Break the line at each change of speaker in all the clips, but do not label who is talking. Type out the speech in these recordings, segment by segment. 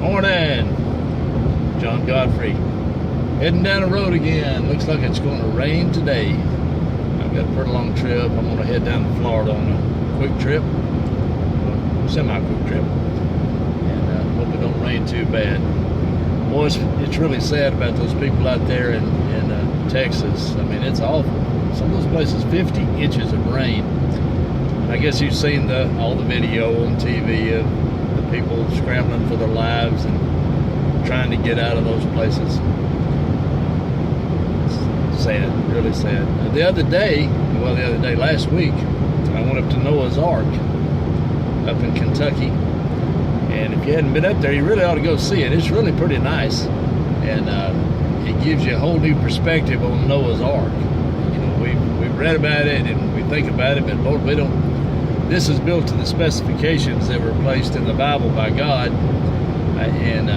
Morning, John Godfrey. Heading down the road again. Looks like it's going to rain today. I've got a pretty long trip. I'm going to head down to Florida on a quick trip, semi-quick trip, and hope it don't rain too bad. Boy, it's really sad about those people out there in Texas. I mean, it's awful. Some of those places, 50 inches of rain. I guess you've seen all the video on TV of the people scrambling for their lives and trying to get out of those places. It's sad, really sad. Last week, I went up to Noah's Ark up in Kentucky. And if you hadn't been up there, you really ought to go see it. It's really pretty nice. And it gives you a whole new perspective on Noah's Ark. You know, we've read about it and we think about it, but Lord, we don't. This is built to the specifications that were placed in the Bible by God, and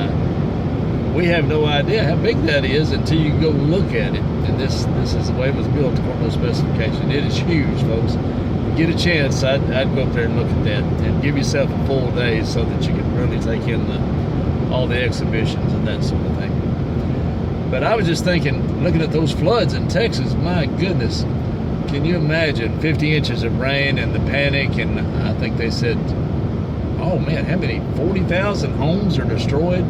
we have no idea how big that is until you go look at it. And this is the way it was built according to the specification. It is huge, folks. If you get a chance, I'd go up there and look at that and give yourself a full day so that you can really take in all the exhibitions and that sort of thing. But I was just thinking, looking at those floods in Texas, my goodness. Can you imagine 50 inches of rain and the panic? And I think they said, oh man, how many? 40,000 homes are destroyed?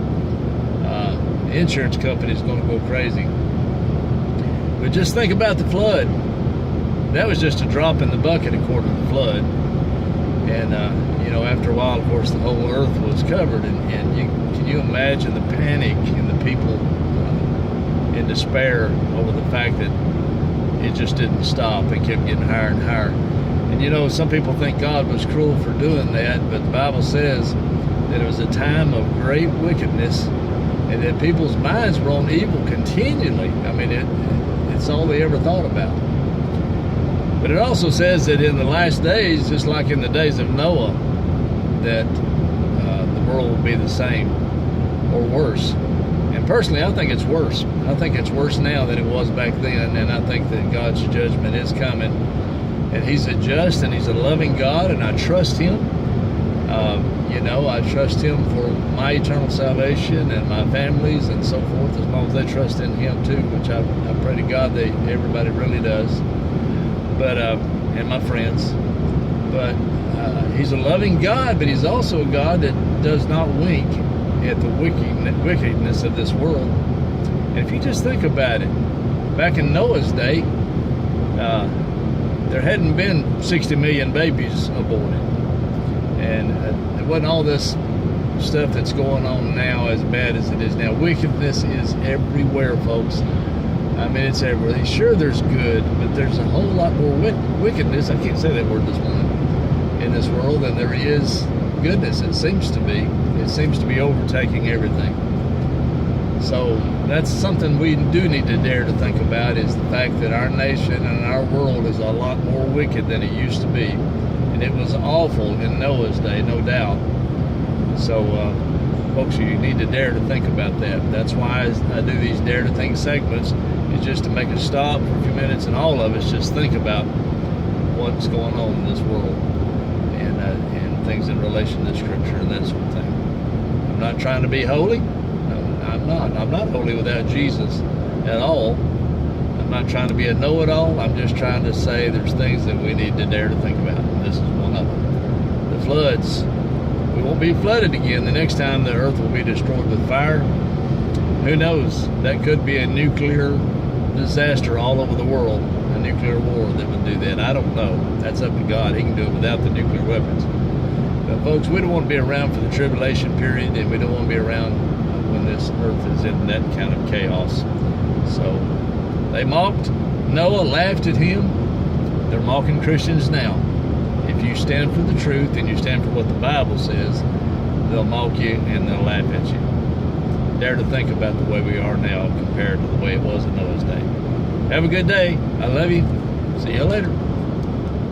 The insurance company's going to go crazy. But just think about the flood. That was just a drop in the bucket according to the flood. And, after a while, of course, the whole earth was covered. And can you imagine the panic and the people in despair over the fact that it just didn't stop. It kept getting higher and higher. And some people think God was cruel for doing that, but the Bible says that it was a time of great wickedness and that people's minds were on evil continually. I mean, it's all they ever thought about. But it also says that in the last days, just like in the days of Noah, that the world will be the same or worse. And personally, I think it's worse. I think it's worse now than it was back then, and I think that God's judgment is coming. And He's a just and He's a loving God, and I trust Him. I trust Him for my eternal salvation and my families and so forth, as long as they trust in Him too, which I pray to God that everybody really does. But and my friends. But He's a loving God, but He's also a God that does not wink at the wickedness of this world. And if you just think about it, back in Noah's day, there hadn't been 60 million babies aborted. And there wasn't all this stuff that's going on now as bad as it is now. Wickedness is everywhere, folks. I mean, it's everywhere. Sure, there's good, but there's a whole lot more wickedness, I can't say that word this morning, in this world than there is goodness. It seems to be. It seems to be overtaking everything. So that's something we do need to dare to think about, is the fact that our nation and our world is a lot more wicked than it used to be. And it was awful in Noah's day, no doubt. So, folks, you need to dare to think about that. That's why I do these Dare to Think segments, is just to make us stop for a few minutes and all of us just think about what's going on in this world and things in relation to Scripture and that sort of thing. I'm not trying to be holy. I'm not holy without Jesus at all. I'm not trying to be a know-it-all. I'm just trying to say there's things that we need to dare to think about. And this is one of them. The floods. We won't be flooded again. The next time the earth will be destroyed with fire. Who knows? That could be a nuclear disaster all over the world. A nuclear war that would do that. I don't know. That's up to God. He can do it without the nuclear weapons. But folks, we don't want to be around for the tribulation period, and we don't want to be around when this earth is in that kind of chaos. So they mocked Noah, laughed at him. They're mocking Christians now. If you stand for the truth and you stand for what the Bible says, they'll mock you and they'll laugh at you. Dare to think about the way we are now compared to the way it was in Noah's day. Have a good day. I love you. See you later.